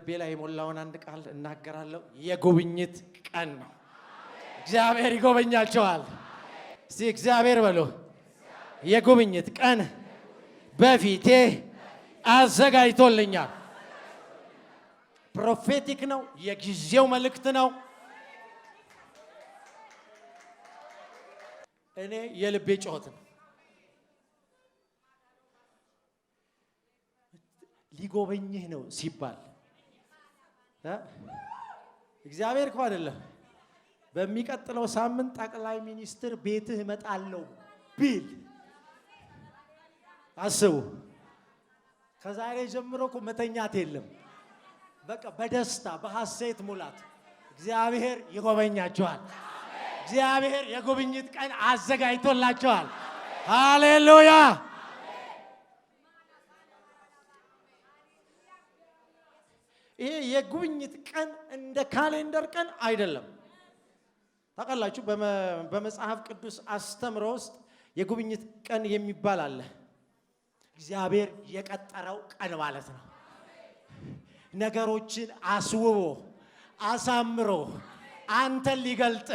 በልቤ ላይ የሞላውን አንድ ቃል እናገራለሁ። የጉብኝት ቀን ነው። እግዚአብሔር ይጎበኛቸዋል። እስቲ እግዚአብሔር በሉ። የጉብኝት ቀን በፊቴ አዘጋጅቶልኛል። ፕሮፌቲክ ነው። የጊዜው መልእክት ነው። እኔ የልቤ ጮህት ነው። ሊጎበኝህ ነው ሲባል እግዚአብሔር እኮ አይደለም። በሚቀጥለው ሳምንት ጠቅላይ ሚኒስትር ቤትህ እመጣለሁ ቢል አስቡ። ከዛሬ ጀምሮ እኮ መተኛት የለም። በቃ በደስታ በሐሴት ሙላት እግዚአብሔር ይጎበኛቸዋል። እግዚአብሔር የጉብኝት ቀን አዘጋጅቶላቸዋል። ሃሌሉያ! ይሄ የጉብኝት ቀን እንደ ካሌንደር ቀን አይደለም። ታውቃላችሁ፣ በመጽሐፍ ቅዱስ አስተምሮ ውስጥ የጉብኝት ቀን የሚባል አለ። እግዚአብሔር የቀጠረው ቀን ማለት ነው። ነገሮችን አስውቦ አሳምሮ አንተን ሊገልጥ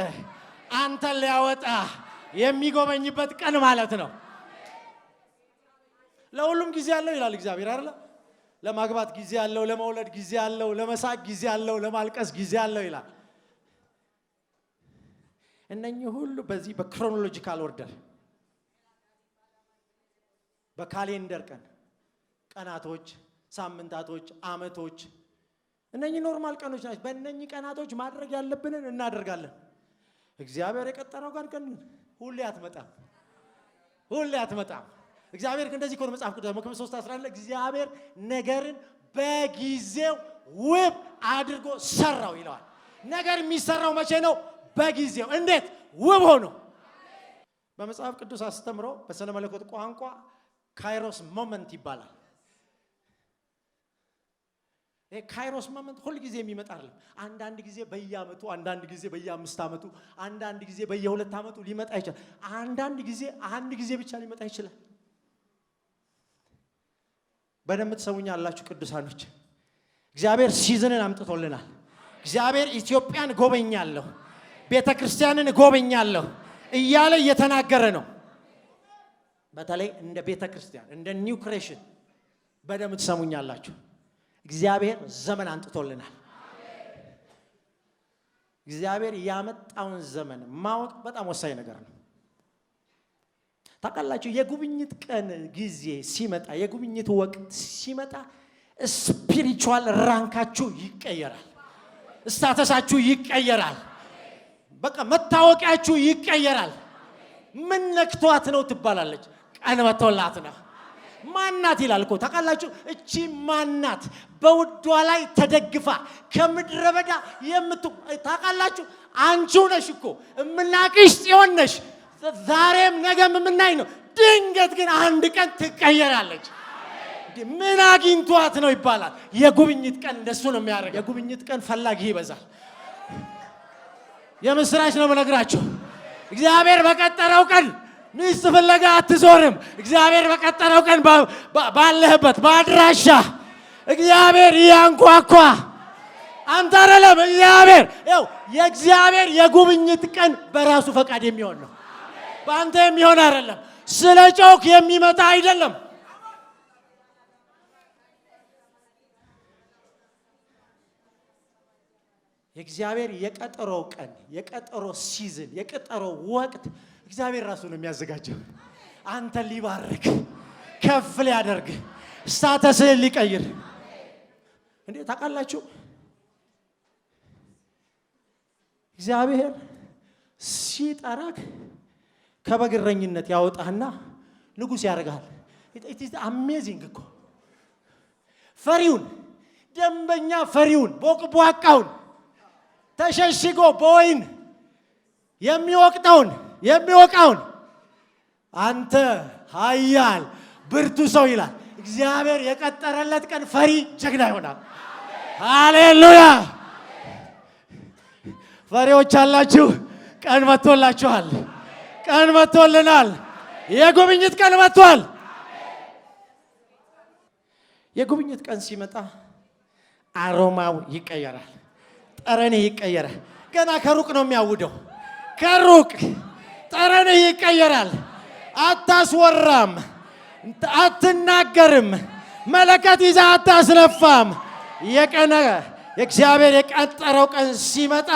አንተን ሊያወጣ የሚጎበኝበት ቀን ማለት ነው። ለሁሉም ጊዜ አለው ይላል እግዚአብሔር አይደል? ለማግባት ጊዜ አለው፣ ለመውለድ ጊዜ አለው፣ ለመሳቅ ጊዜ አለው፣ ለማልቀስ ጊዜ አለው ይላል። እነኚህ ሁሉ በዚህ በክሮኖሎጂካል ኦርደር በካሌንደር ቀን ቀናቶች፣ ሳምንታቶች፣ አመቶች እነኚህ ኖርማል ቀኖች ናቸው። በእነኚህ ቀናቶች ማድረግ ያለብንን እናደርጋለን። እግዚአብሔር የቀጠረው ቀን ሁሌ አትመጣም፣ ሁሌ አትመጣም። እግዚአብሔር እንደዚህ ኮን መጽሐፍ ቅዱስ መክብብ 3:11 እግዚአብሔር ነገርን በጊዜው ውብ አድርጎ ሰራው ይለዋል። ነገር የሚሰራው መቼ ነው? በጊዜው። እንዴት? ውብ ሆኖ። በመጽሐፍ ቅዱስ አስተምሮ በስነ መለኮት ቋንቋ ካይሮስ ሞመንት ይባላል። ይሄ ካይሮስ ሞመንት ሁሉ ጊዜ የሚመጣ አይደለም። አንዳንድ ጊዜ በየአመቱ፣ አንዳንድ ጊዜ በየ5 አመቱ፣ አንዳንድ ጊዜ በየ2 አመቱ ሊመጣ ይችላል። አንዳንድ ጊዜ አንድ ጊዜ ብቻ ሊመጣ ይችላል። በደንብ ትሰሙኛላችሁ ቅዱሳኖች። እግዚአብሔር ሲዝንን አምጥቶልናል። እግዚአብሔር ኢትዮጵያን ጎበኛለሁ፣ ቤተክርስቲያንን ጎበኛለሁ እያለ እየተናገረ ነው። በተለይ እንደ ቤተክርስቲያን እንደ ኒው ክሬሽን በደንብ ትሰሙኛላችሁ። እግዚአብሔር ዘመን አንጥቶልናል። እግዚአብሔር ያመጣውን ዘመን ማወቅ በጣም ወሳኝ ነገር ነው። ታውቃላችሁ፣ የጉብኝት ቀን ጊዜ ሲመጣ፣ የጉብኝት ወቅት ሲመጣ ስፒሪቹዋል ራንካችሁ ይቀየራል፣ ስታተሳችሁ ይቀየራል፣ በቃ መታወቂያችሁ ይቀየራል። ምን ነክቷት ነው ትባላለች። ቀን መጥቶላት ነው። ማናት ይላል እኮ ታውቃላችሁ። እቺ ማናት በውዷ ላይ ተደግፋ ከምድረ በዳ ታውቃላችሁ። አንቺው ነሽ እኮ እምናቅሽ ጽዮን ነሽ። ዛሬም ነገም የምናይ ነው። ድንገት ግን አንድ ቀን ትቀየራለች። ምን አግኝቷት ነው ይባላል። የጉብኝት ቀን እንደሱ ነው የሚያደርገው። የጉብኝት ቀን ፈላጊ ይበዛል። የምስራች ነው የምነግራችሁ። እግዚአብሔር በቀጠረው ቀን ሚስት ፍለጋ አትዞርም። እግዚአብሔር በቀጠረው ቀን ባለህበት በአድራሻ እግዚአብሔር ያንኳኳ አንተ አይደለም። የእግዚአብሔር የጉብኝት ቀን በራሱ ፈቃድ የሚሆን ነው። በአንተ የሚሆን አይደለም። ስለ ጮክ የሚመጣ አይደለም። የእግዚአብሔር የቀጠሮ ቀን፣ የቀጠሮ ሲዝን፣ የቀጠሮ ወቅት እግዚአብሔር ራሱ ነው የሚያዘጋጀው። አንተ ሊባርክ ከፍ ሊያደርግ ስታተስህን ሊቀይር። እንዴ ታውቃላችሁ፣ እግዚአብሔር ሲጠራክ ከበግረኝነት ያወጣህና ንጉሥ ያደርጋል። it is amazing እኮ ፈሪውን ደንበኛ ፈሪውን ቦቅቧቃውን ተሸሽጎ በወይን የሚወቃውን አንተ ኃያል ብርቱ ሰው ይላል። እግዚአብሔር የቀጠረለት ቀን ፈሪ ጀግና ይሆናል። ሃሌሉያ! ፈሪዎች አላችሁ፣ ቀን መጥቶላችኋል። ቀን መጥቶልናል። የጉብኝት ቀን መጥቷል። የጉብኝት ቀን ሲመጣ አሮማው ይቀየራል። ጠረኔ ይቀየራል። ገና ከሩቅ ነው የሚያውደው። ከሩቅ ጠረኔ ይቀየራል። አታስወራም፣ አትናገርም፣ መለከት ይዛ አታስነፋም። የእግዚአብሔር የቀጠረው ቀን ሲመጣ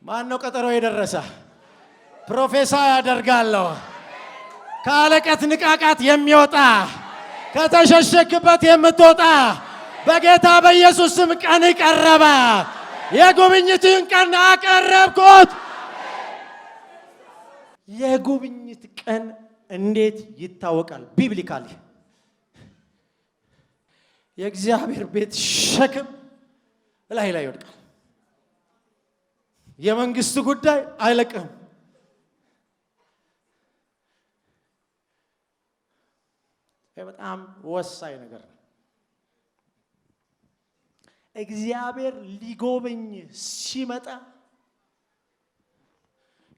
ማን ነው ቀጠሮ የደረሰ? ፕሮፌሰር ያደርጋለሁ ከአለቀት ንቃቃት የሚወጣ ከተሸሸክበት የምትወጣ በጌታ በኢየሱስ ስም ቀን ቀረበ። የጉብኝትን ቀን አቀረብኩት። የጉብኝት ቀን እንዴት ይታወቃል? ቢብሊካሊ የእግዚአብሔር ቤት ሸክም ላይ ይወድቃል። የመንግስት ጉዳይ አይለቅም። በጣም ወሳኝ ነገር ነው። እግዚአብሔር ሊጎበኝ ሲመጣ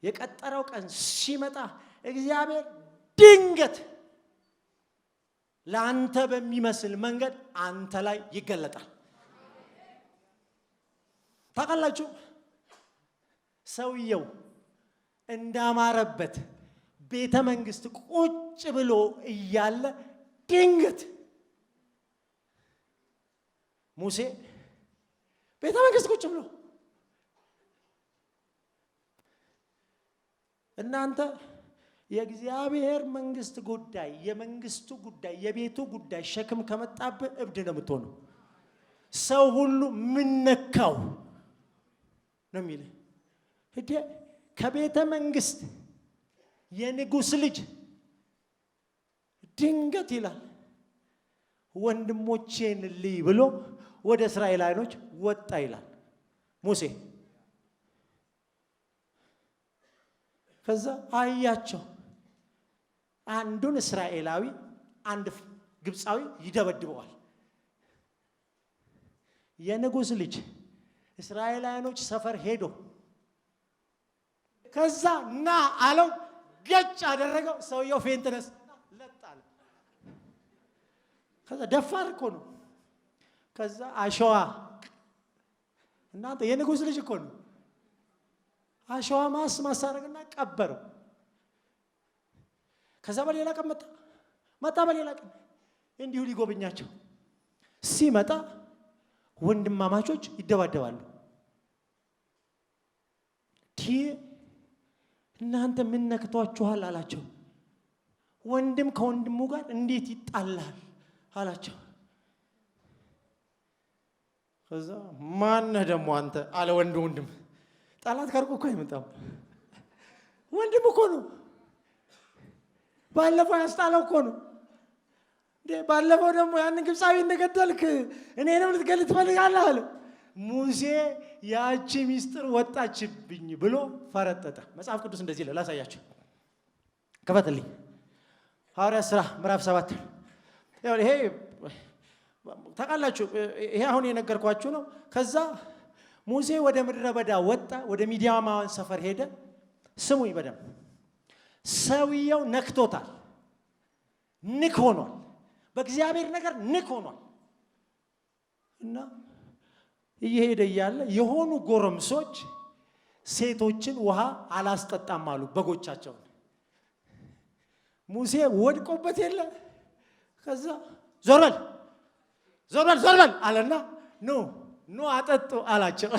የቀጠረው ቀን ሲመጣ እግዚአብሔር ድንገት ለአንተ በሚመስል መንገድ አንተ ላይ ይገለጣል። ታውቃላችሁ ሰውየው እንዳማረበት ቤተ መንግስት ቁጭ ብሎ እያለ ድንገት ሙሴ ቤተ መንግስት ቁጭ ብሎ እናንተ የእግዚአብሔር መንግስት ጉዳይ የመንግስቱ ጉዳይ የቤቱ ጉዳይ ሸክም ከመጣብህ እብድ ነው የምትሆነው። ሰው ሁሉ ምን ነካው ነው የሚል ከቤተ መንግስት የንጉስ ልጅ ድንገት ይላል ወንድሞቼን ልይ ብሎ ወደ እስራኤላውያኖች ወጣ ይላል ሙሴ። ከዛ አያቸው አንዱን እስራኤላዊ አንድ ግብፃዊ ይደበድበዋል። የንጉስ ልጅ እስራኤላውያኖች ሰፈር ሄዶ ከዛ ና አለው፣ ገጭ አደረገው። ሰውየው ፌንት ነሳና ለጣለ። ከዛ ደፋር እኮ ነው። ከዛ አሸዋ እናንተ የንጉስ ልጅ እኮ ነው። አሸዋ ማሳረግና ቀበረው። ከዛ በሌላ ቀን መጣ በሌላ ቀን እንዲሁ ሊጎበኛቸው ሲመጣ ወንድማማቾች ይደባደባሉ። እናንተ ምን ነክቷችኋል አላቸው። ወንድም ከወንድሙ ጋር እንዴት ይጣላል አላቸው። ከዛ ማነህ ደግሞ አንተ አለ ወንድም። ጠላት ከርቆ እኮ አይመጣም፣ ወንድም እኮ ነው። ባለፈው ያስጣለው እኮ ነው። ባለፈው ደግሞ ያንን ግብፃዊ እንደገደልክ እኔንም ልትገል ትፈልጋለህ አለ። ሙሴ ያቺ ሚስጥር ወጣችብኝ ብሎ ፈረጠጠ። መጽሐፍ ቅዱስ እንደዚህ ይላል። ላሳያችሁ፣ ከፈትልኝ። ሐዋርያት ሥራ ምዕራፍ 7 ይሄ ታውቃላችሁ፣ ይሄ አሁን የነገርኳችሁ ነው። ከዛ ሙሴ ወደ ምድረ በዳ ወጣ፣ ወደ ሚዲያማውያን ሰፈር ሄደ። ስሙኝ በደንብ ሰውየው ነክቶታል፣ ንክ ሆኗል፣ በእግዚአብሔር ነገር ንክ ሆኗል። እና እየሄደ እያለ የሆኑ ጎረምሶች ሴቶችን ውሃ አላስጠጣም አሉ በጎቻቸውን። ሙሴ ወድቆበት የለ። ከዛ ዞር በል አለና ኑ አጠጡ አላቸው።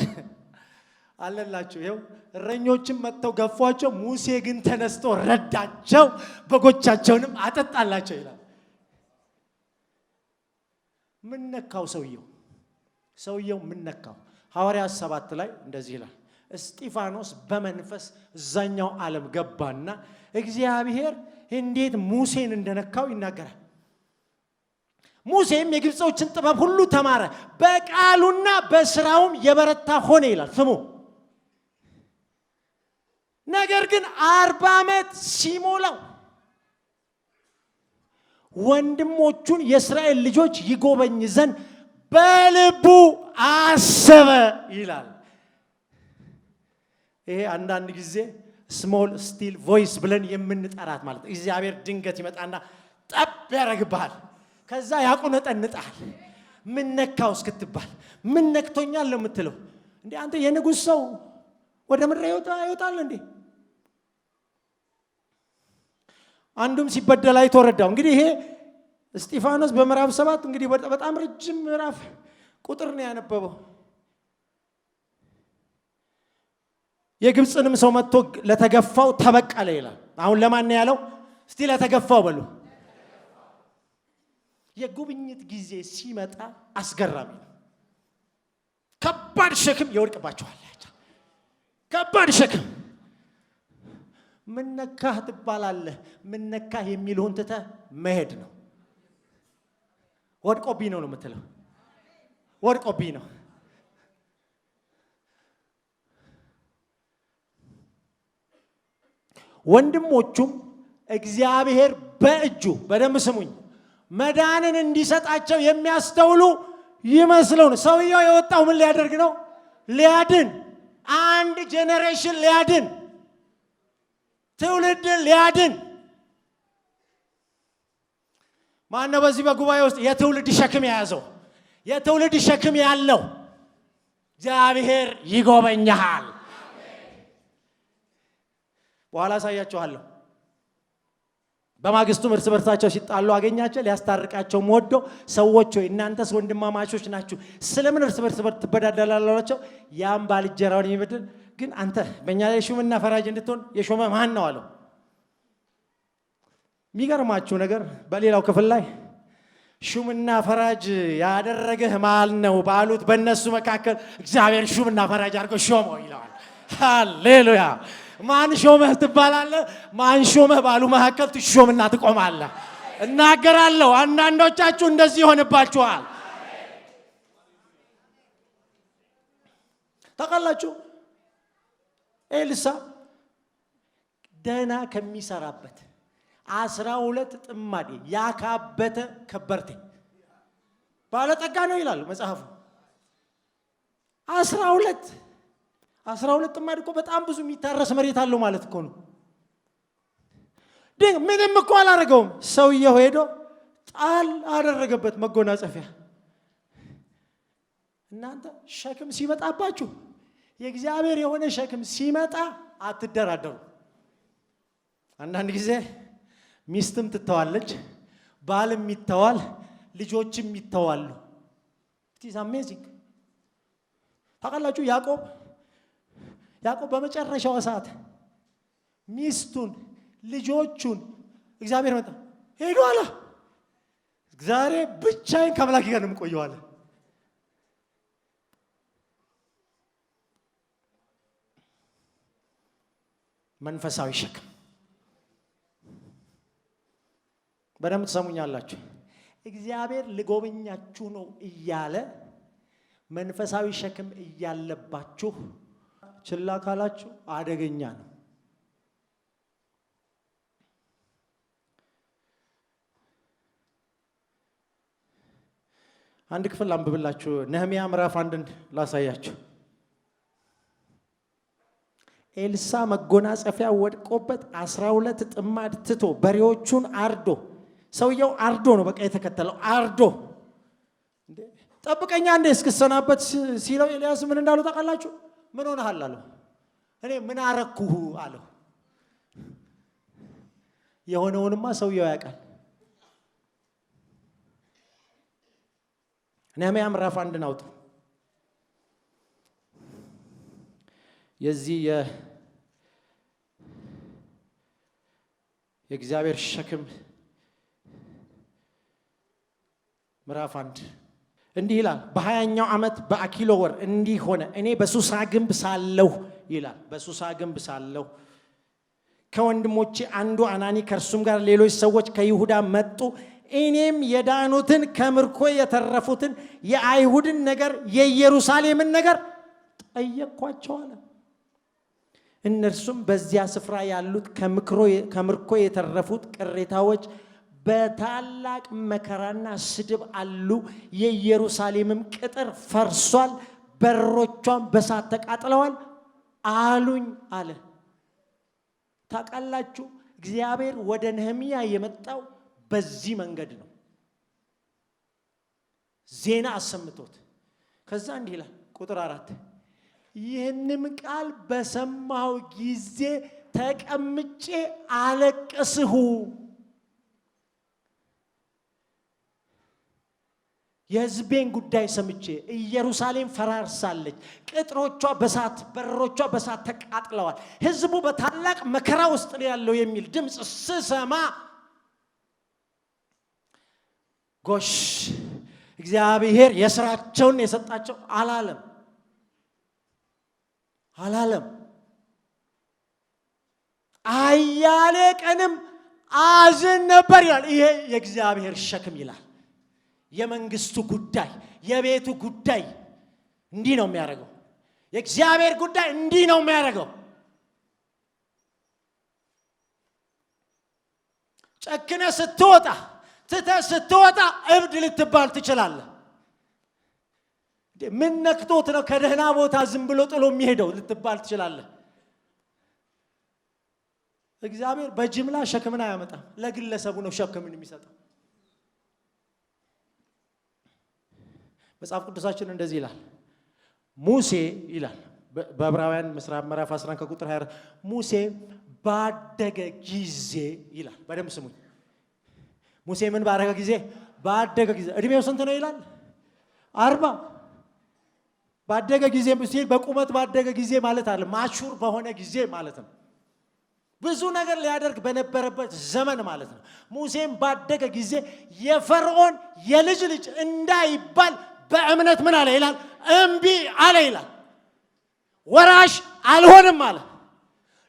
አለላችሁ ይኸው እረኞችም መጥተው ገፏቸው። ሙሴ ግን ተነስቶ ረዳቸው፣ በጎቻቸውንም አጠጣላቸው ይላል። ምን ነካው ሰውየው ምን ነካው? ሐዋርያት 7 ላይ እንደዚህ ይላል። እስጢፋኖስ በመንፈስ እዛኛው ዓለም ገባና እግዚአብሔር እንዴት ሙሴን እንደነካው ይናገራል። ሙሴም የግብጾችን ጥበብ ሁሉ ተማረ፣ በቃሉና በስራውም የበረታ ሆነ ይላል። ስሙ። ነገር ግን 40 ዓመት ሲሞላው ወንድሞቹን የእስራኤል ልጆች ይጎበኝ ዘንድ በልቡ አሰበ ይላል። ይሄ አንዳንድ ጊዜ ስሞል ስቲል ቮይስ ብለን የምንጠራት ማለት ነው። እግዚአብሔር ድንገት ይመጣና ጠብ ያደርግብሃል። ከዛ ያቆነጠንጣል። ምን ነካው እስክትባል ምን ነክቶኛል ለምትለው እንዴ አንተ የንጉስ ሰው ወደ ምድር ይወጣል እንዴ? አንዱም ሲበደል አይቶ ረዳው። እንግዲህ ይሄ እስጢፋኖስ በምዕራፍ 7 እንግዲህ በጣም ረጅም ምዕራፍ ቁጥር ነው ያነበበው። የግብፅንም ሰው መጥቶ ለተገፋው ተበቀለ ይላል። አሁን ለማን ነው ያለው? እስቲ ለተገፋው በሉ። የጉብኝት ጊዜ ሲመጣ አስገራሚ ነው። ከባድ ሸክም ይወድቅባችኋል። ከባድ ሸክም ምን ነካህ ትባላለህ። ምን ነካህ የሚልህን ትተህ መሄድ ነው። ወድቆብኝ ነው የምትለው። ወድቆብኝ ነው። ወንድሞቹም እግዚአብሔር በእጁ በደም ስሙኝ መዳንን እንዲሰጣቸው የሚያስተውሉ ይመስለው ነው። ሰውየው የወጣው ምን ሊያደርግ ነው? ሊያድን፣ አንድ ጄኔሬሽን ሊያድን፣ ትውልድን ሊያድን። ማነው በዚህ በጉባኤ ውስጥ የትውልድ ሸክም የያዘው? የትውልድ ሸክም ያለው እግዚአብሔር ይጎበኛል። በኋላ አሳያችኋለሁ። በማግስቱም እርስ በርሳቸው ሲጣሉ አገኛቸው። ሊያስታርቃቸው ወዶ ሰዎች ሆይ እናንተስ ወንድማማቾች ናችሁ፣ ስለምን እርስ በርስ ትበዳደላላችሁ? ያም ባልንጀራውን የሚበድል ግን አንተ በእኛ ላይ ሹምና ፈራጅ እንድትሆን የሾመ ማን ነው አለው። የሚገርማችሁ ነገር በሌላው ክፍል ላይ ሹምና ፈራጅ ያደረገህ ማን ነው ባሉት በእነሱ መካከል እግዚአብሔር ሹምና ፈራጅ አድርጎ ሾመው ይለዋል። ሃሌሉያ! ማን ሾመህ ትባላለህ? ማን ሾመህ ባሉ መካከል ትሾምና ትቆማለህ። እናገራለሁ፣ አንዳንዶቻችሁ እንደዚህ ይሆንባችኋል። ታውቃላችሁ ኤልሳ ደህና ከሚሰራበት 12 ጥማዴ ያካበተ ከበርቴ ባለጠጋ ነው ይላል መጽሐፉ። 12 ጥማድ እኮ በጣም ብዙ የሚታረስ መሬት አለው ማለት እኮ ነው። ምንም እኮ አላደረገውም። ሰውየው ሄዶ ጣል አደረገበት መጎናጸፊያ። እናንተ ሸክም ሲመጣባችሁ፣ የእግዚአብሔር የሆነ ሸክም ሲመጣ አትደራደሩ። አንዳንድ ጊዜ ሚስትም ትተዋለች፣ ባልም ይተዋል፣ ልጆችም ይተዋሉ። ኢትስ አሜዚንግ። ታውቃላችሁ ያዕቆብ በመጨረሻው ሰዓት ሚስቱን ልጆቹን እግዚአብሔር መጣ ሄዱ አለ። ዛሬ ብቻዬን ከአምላኬ ጋር ነው የምቆየው አለ። መንፈሳዊ ሸክም በደንብ ትሰሙኛላችሁ። እግዚአብሔር ልጎበኛችሁ ነው እያለ መንፈሳዊ ሸክም እያለባችሁ ችላ ካላችሁ አደገኛ ነው። አንድ ክፍል አንብብላችሁ ነህምያ ምዕራፍ 1 ላሳያችሁ። ኤልሳ መጎናጸፊያ ወድቆበት 12 ጥማድ ትቶ በሬዎቹን አርዶ፣ ሰውየው አርዶ ነው በቃ የተከተለው አርዶ። ጠብቀኛ እንደ እስክሰናበት ሲለው ኤልያስ ምን እንዳሉ ታውቃላችሁ? ምን ሆነሃል አለው። እኔ ምን አረኩህ አለው። የሆነውንማ ሰውየው ያውቃል። ነህምያ ምዕራፍ 1 አውጡ። የዚህ የእግዚአብሔር ሸክም ምዕራፍ 1 እንዲህ ይላል። በ20ኛው ዓመት በአኪሎ ወር እንዲህ ሆነ፣ እኔ በሱሳ ግንብ ሳለሁ ይላል። በሱሳ ግንብ ሳለሁ ከወንድሞቼ አንዱ አናኒ ከእርሱም ጋር ሌሎች ሰዎች ከይሁዳ መጡ። እኔም የዳኑትን ከምርኮ የተረፉትን የአይሁድን ነገር የኢየሩሳሌምን ነገር ጠየቅኳቸው አለ። እነርሱም በዚያ ስፍራ ያሉት ከምርኮ የተረፉት ቅሬታዎች በታላቅ መከራና ስድብ አሉ። የኢየሩሳሌምም ቅጥር ፈርሷል፣ በሮቿም በሳት ተቃጥለዋል አሉኝ አለ። ታውቃላችሁ እግዚአብሔር ወደ ነህምያ የመጣው በዚህ መንገድ ነው። ዜና አሰምቶት ከዛ እንዲህ ይላል ቁጥር 4 ይህንም ቃል በሰማው ጊዜ ተቀምጬ አለቀስሁ። የሕዝቤን ጉዳይ ሰምቼ ኢየሩሳሌም ፈራርሳለች፣ ቅጥሮቿ በሳት በሮቿ በሳት ተቃጥለዋል፣ ሕዝቡ በታላቅ መከራ ውስጥ ነው ያለው የሚል ድምፅ ስሰማ ጎሽ እግዚአብሔር የሥራቸውን የሰጣቸው አላለም። አያሌ ቀንም አዝን ነበር ይላል። ይሄ የእግዚአብሔር ሸክም ይላል። የመንግስቱ ጉዳይ፣ የቤቱ ጉዳይ እንዲህ ነው የሚያደርገው። የእግዚአብሔር ጉዳይ እንዲህ ነው የሚያደርገው። ጨክነ ስትወጣ ስትወጣ እብድ ልትባል ትችላለህ። ምን ነክቶት ነው ከደህና ቦታ ዝም ብሎ ጥሎ የሚሄደው ልትባል ትችላለህ። እግዚአብሔር በጅምላ ሸክምን አያመጣም። ለግለሰቡ ነው ሸክምን የሚሰጠው። መጽሐፍ ቅዱሳችን እንደዚህ ይላል። ሙሴ ይላል በዕብራውያን ምዕራፍ 11 ከቁጥር 24 ሙሴ ባደገ ጊዜ ይላል። በደንብ ስሙኝ። ሙሴ ምን ባደረገ ጊዜ? ባደገ ጊዜ። እድሜው ስንት ነው ይላል? 40 ባደገ ጊዜ ሲል በቁመት ባደገ ጊዜ ማለት አለ ማቹር በሆነ ጊዜ ማለት ነው። ብዙ ነገር ሊያደርግ በነበረበት ዘመን ማለት ነው። ሙሴም ባደገ ጊዜ የፈርዖን የልጅ ልጅ እንዳይባል በእምነት ምን አለ ይላል? እምቢ አለ ይላል። ወራሽ አልሆንም አለ።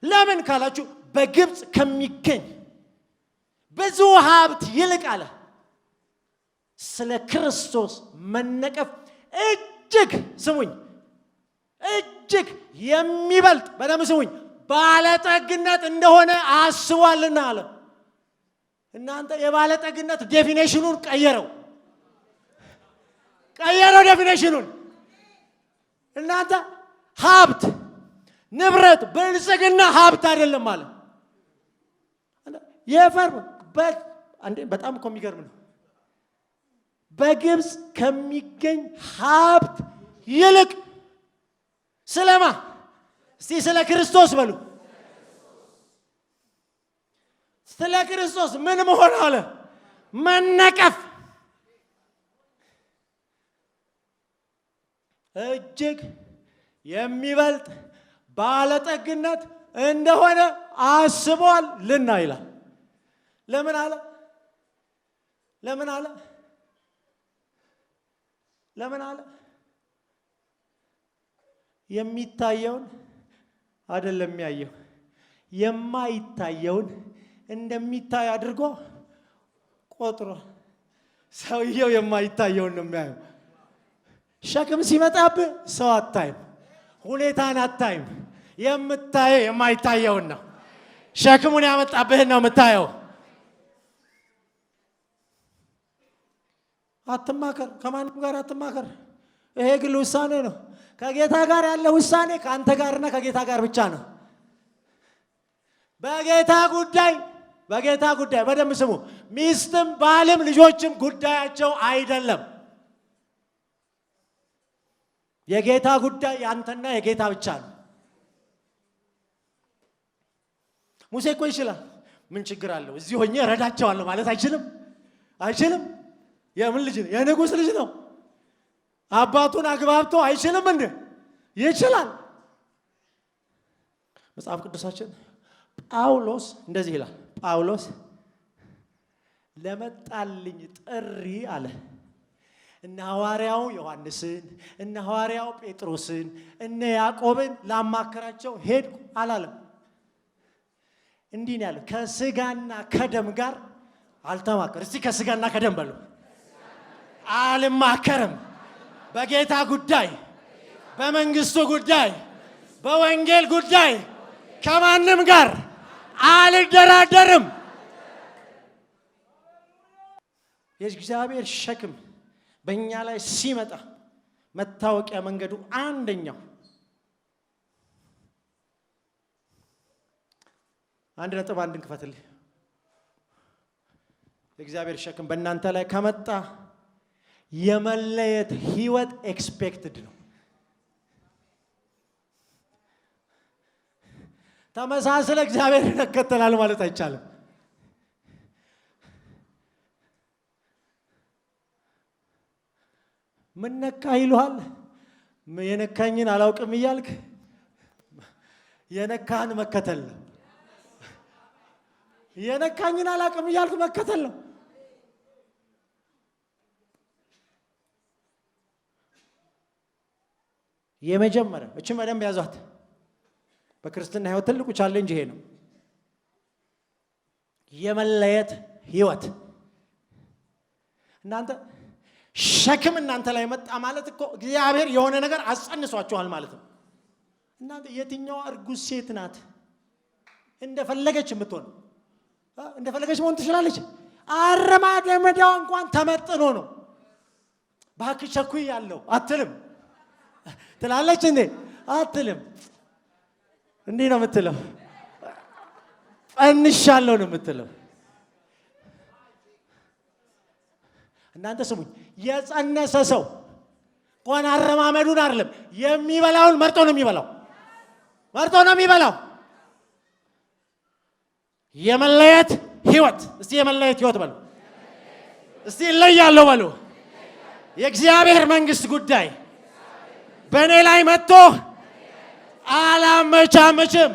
ለምን ካላችሁ በግብፅ ከሚገኝ ብዙ ሀብት ይልቅ አለ ስለ ክርስቶስ መነቀፍ እጅግ ስሙኝ፣ እጅግ የሚበልጥ በደም ስሙኝ ባለጠግነት እንደሆነ አስቧልና አለ። እናንተ የባለጠግነት ዴፊኔሽኑን ቀየረው ዴፊኔሽኑን። እናንተ ሀብት፣ ንብረት፣ ብልጽግና ሀብት አይደለም አለ። በጣም እኮ የሚገርም ነው። በግብፅ ከሚገኝ ሀብት ይልቅ ስለማ እስቲ ስለ ክርስቶስ በሉ። ስለ ክርስቶስ ምን መሆን አለ? መነቀፍ እጅግ የሚበልጥ ባለጠግነት እንደሆነ አስቧል ልና ይላል። ለምን አለ? ለምን አለ? ለምን አለ? የሚታየውን አይደለም የሚያየው፣ የማይታየውን እንደሚታይ አድርጎ ቆጥሯል። ሰውየው የማይታየውን ነው የሚያየው። ሸክም ሲመጣብህ ሰው አታይም፣ ሁኔታን አታይም። የምታየው የማይታየውን ነው። ሸክሙን ያመጣብህን ነው የምታየው። አትማከር፣ ከማንም ጋር አትማከር። ይሄ ግል ውሳኔ ነው። ከጌታ ጋር ያለ ውሳኔ ከአንተ ጋርና ከጌታ ጋር ብቻ ነው። በጌታ ጉዳይ በደንብ ስሙ። ሚስትም ባልም ልጆችም ጉዳያቸው አይደለም። የጌታ ጉዳይ ያንተና የጌታ ብቻ ነው። ሙሴ እኮ ይችላል። ምን ችግር አለው? እዚህ ሆኜ እረዳቸዋለሁ ማለት አይችልም። የምን ልጅ ነው? የንጉሥ ልጅ ነው። አባቱን አግባብቶ አይችልም እንዴ? ይችላል። መጽሐፍ ቅዱሳችን ጳውሎስ እንደዚህ ይላል። ጳውሎስ ለመጣልኝ ጥሪ አለ እነ ሐዋርያው ዮሐንስን እነ ሐዋርያው ጴጥሮስን እነ ያዕቆብን ላማከራቸው ሄድኩ አላለም። እንዲህ ነው ያለው፣ ከስጋና ከደም ጋር አልተማከር። እስቲ ከስጋና ከደም በሉ። አልማከርም። በጌታ ጉዳይ፣ በመንግስቱ ጉዳይ፣ በወንጌል ጉዳይ ከማንም ጋር አልደራደርም። የእግዚአብሔር ሸክም በእኛ ላይ ሲመጣ መታወቂያ መንገዱ አንደኛው 1.1 ክፈትልኝ። የእግዚአብሔር ሸክም በእናንተ ላይ ከመጣ የመለየት ህይወት ኤክስፔክትድ ነው። ተመሳስለ እግዚአብሔር ይከተላል ማለት አይቻልም። ምን ነካ ይሉሃል? የነካኝን አላውቅም እያልክ የነካህን መከተል ነው። የነካኝን አላውቅም እያልክ መከተል ነው። የመጀመሪያ እቺን በደንብ ያዟት። በክርስትና ህይወት ትልቁ ቻሌንጅ ይሄ ነው። የመለየት ህይወት። እናንተ ሸክም እናንተ ላይ መጣ ማለት እኮ እግዚአብሔር የሆነ ነገር አጸንሷችኋል ማለት ነው። እናንተ የትኛው እርጉዝ ሴት ናት እንደፈለገች የምትሆን? እንደፈለገች መሆን ትችላለች። አረማመዳዋ እንኳን ተመጥኖ ነው። እባክህ ቸኩይ ያለው አትልም ትላለች እንዴ? አትልም። እንዲህ ነው የምትለው። ጸንሻለሁ ነው የምትለው። እናንተ ስሙኝ፣ የጸነሰ ሰው እንኳን አረማመዱን አይደለም የሚበላውን መርጦ ነው የሚበላው። መርጦ ነው የሚበላው። የመለየት ህይወት። እስቲ የመለየት ህይወት በሉ። እስቲ እለያለሁ በሉ። የእግዚአብሔር መንግስት ጉዳይ በእኔ ላይ መጥቶ አላመቻመችም።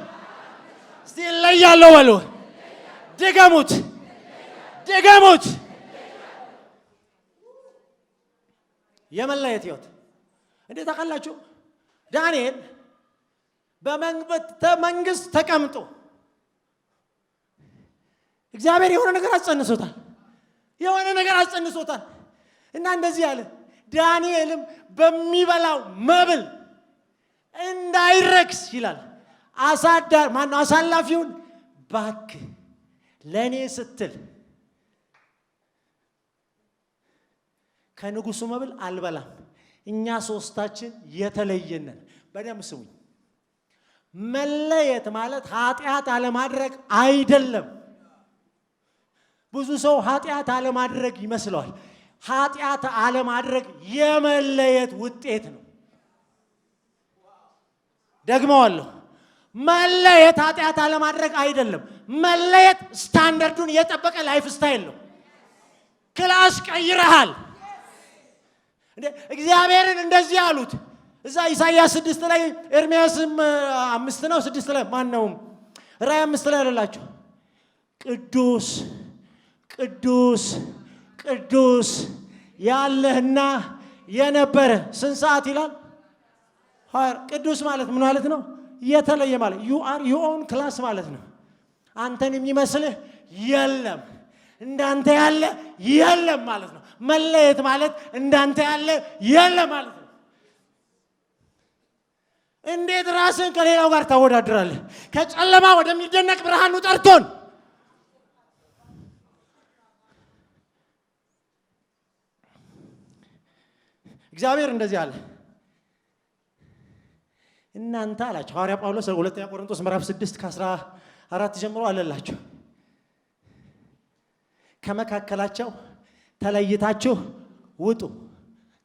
እስቲ እለያለሁ በሉ። ድገሙት፣ ድገሙት። የመለየት ህይወት እንዴት ታውቃላችሁ? ዳንኤል በቤተ መንግስት ተቀምጦ እግዚአብሔር የሆነ ነገር አጸንሶታል። የሆነ ነገር አጸንሶታል እና እንደዚህ አለ። ዳንኤልም በሚበላው መብል እንዳይረክስ ይላል አሳላፊውን እባክህ ለእኔ ስትል ከንጉሱ መብል አልበላም፣ እኛ ሶስታችን የተለየነን። በደም ስሙኝ። መለየት ማለት ኃጢአት አለማድረግ አይደለም። ብዙ ሰው ኃጢአት አለማድረግ ይመስለዋል። ኃጢአት አለማድረግ የመለየት ውጤት ነው። ደግመዋለሁ። መለየት ኃጢአት አለማድረግ አይደለም። መለየት ስታንዳርዱን የጠበቀ ላይፍ ስታይል ነው። ክላስ ቀይረሃል። እግዚአብሔርን እንደዚህ አሉት። እዛ ኢሳይያስ 6 ላይ ኤርምያስም 5 ነው 6 ላይ ማን ነው ራእይ 5 ላይ አለላችሁ። ቅዱስ ቅዱስ ቅዱስ ያለህና የነበረ ስንት ሰዓት ይላል? ቅዱስ ማለት ምን ማለት ነው? የተለየ ማለት you are your own class ማለት ነው። አንተን የሚመስልህ የለም፣ እንዳንተ ያለ የለም ማለት ነው። መለየት ማለት እንዳንተ ያለ የለም ማለት ነው። እንዴት ራስን ከሌላው ጋር ታወዳድራለህ? ከጨለማ ወደሚደነቅ ብርሃኑ ጠርቶን እግዚአብሔር እንደዚህ አለ። እናንተ አላቸው ሐዋርያ ጳውሎስ ሁለተኛ ቆሮንቶስ ምዕራፍ 6 ከ14 ጀምሮ አለላቸው። ከመካከላቸው ተለይታችሁ ውጡ፣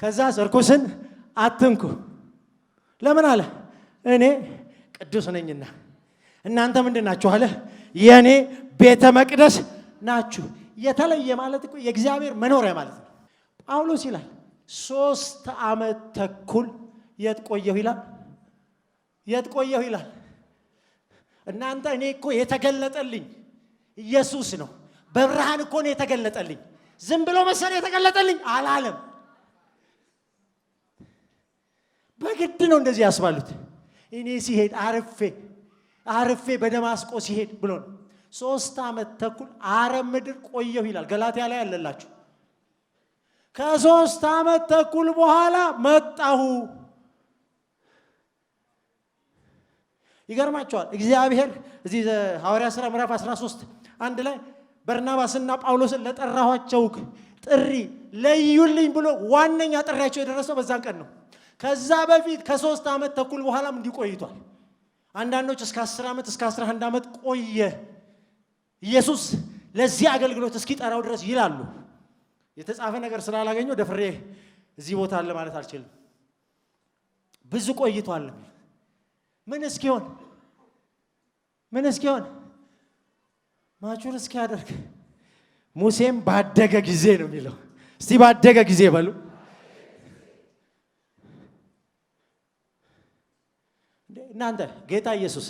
ከዛ ርኩስን አትንኩ። ለምን አለ? እኔ ቅዱስ ነኝና። እናንተ ምንድን ናችሁ አለ? የኔ ቤተ መቅደስ ናችሁ። የተለየ ማለት እኮ የእግዚአብሔር መኖሪያ ማለት ነው። ጳውሎስ ይላል 3 ዓመት ተኩል የት ቆየሁ ይላል? የት ቆየሁ ይላል? እናንተ እኔ እኮ የተገለጠልኝ ኢየሱስ ነው። በብርሃን እኮ ነው የተገለጠልኝ። ዝም ብሎ መሰለ የተገለጠልኝ አላለም። በግድ ነው እንደዚህ ያስባሉት። እኔ ሲሄድ አርፌ በደማስቆ ሲሄድ ብሎ ነው 3 ዓመት ተኩል አረብ ምድር ቆየሁ ይላል። ገላትያ ላይ ያለላችሁ። ከ3 ዓመት ተኩል በኋላ መጣሁ። ይገርማቸዋል። እግዚአብሔር እዚህ ሐዋርያ ሥራ ምዕራፍ 13 1 ላይ በርናባስና ጳውሎስን ለጠራኋቸው ጥሪ ለዩልኝ ብሎ ዋነኛ ጥሪያቸው የደረሰው በዛን ቀን ነው። ከዛ በፊት ከ3 ዓመት ተኩል በኋላም እንዲቆይቷል። አንዳንዶች እስከ 10 ዓመት እስከ 11 ዓመት ቆየ ኢየሱስ ለዚህ አገልግሎት እስኪጠራው ድረስ ይላሉ። የተጻፈ ነገር ስላላገኘው ደፍሬ እዚህ ቦታ አለ ማለት አልችልም። ብዙ ቆይቷል። ምን እስኪሆን ማቹር እስኪያደርግ ሙሴም ባደገ ጊዜ ነው የሚለው። እስቲ ባደገ ጊዜ በሉ። እናንተ ጌታ ኢየሱስ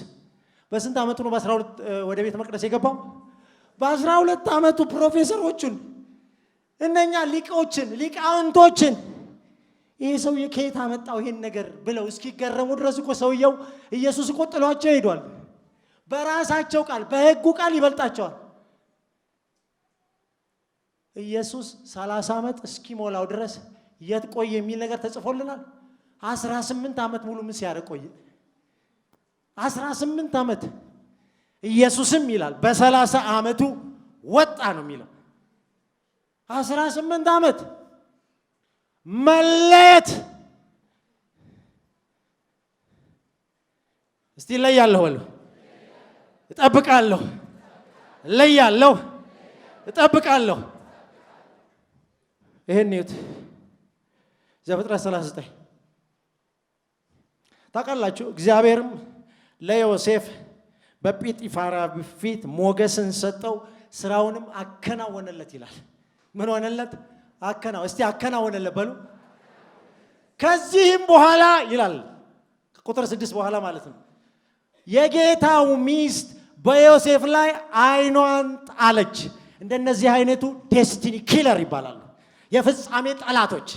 በስንት ዓመቱ ነው በ12 ወደ ቤተ መቅደስ የገባው? በ12 ዓመቱ ፕሮፌሰሮቹን እነኛ ሊቃውንቶችን ይሄ ሰውዬ ከየት አመጣው ይሄን ነገር ብለው እስኪገረሙ ድረስ እኮ ሰውየው ኢየሱስ እኮ ጥሏቸው ሄዷል። በራሳቸው ቃል በሕጉ ቃል ይበልጣቸዋል። ኢየሱስ 30 ዓመት እስኪሞላው ድረስ የት ቆየ የሚል ነገር ተጽፎልናል። 18 ዓመት ሙሉ ምን ሲያደርግ ቆየ? 18 ዓመት። ኢየሱስም ይላል በ30 ዓመቱ ወጣ ነው የሚለው። 18 ዓመት መለየት። እስቲ እለያለሁ በሉ። እጠብቃለሁ፣ እለያለሁ፣ እጠብቃለሁ። ይሄን ነው ዘፍጥረት 39 ታውቃላችሁ። እግዚአብሔርም ለዮሴፍ በጲጢፋራ ፊት ሞገስን ሰጠው፣ ስራውንም አከናወነለት ይላል። ምን ሆነለት? እስቲ አከናወነለት በሉ። ከዚህም በኋላ ይላል ቁጥር 6 በኋላ ማለት ነው የጌታው ሚስት በዮሴፍ ላይ ዓይኗን ጣለች። እንደነዚህ አይነቱ ዴስቲኒ ኪለር ይባላሉ፣ የፍጻሜ ጠላቶች።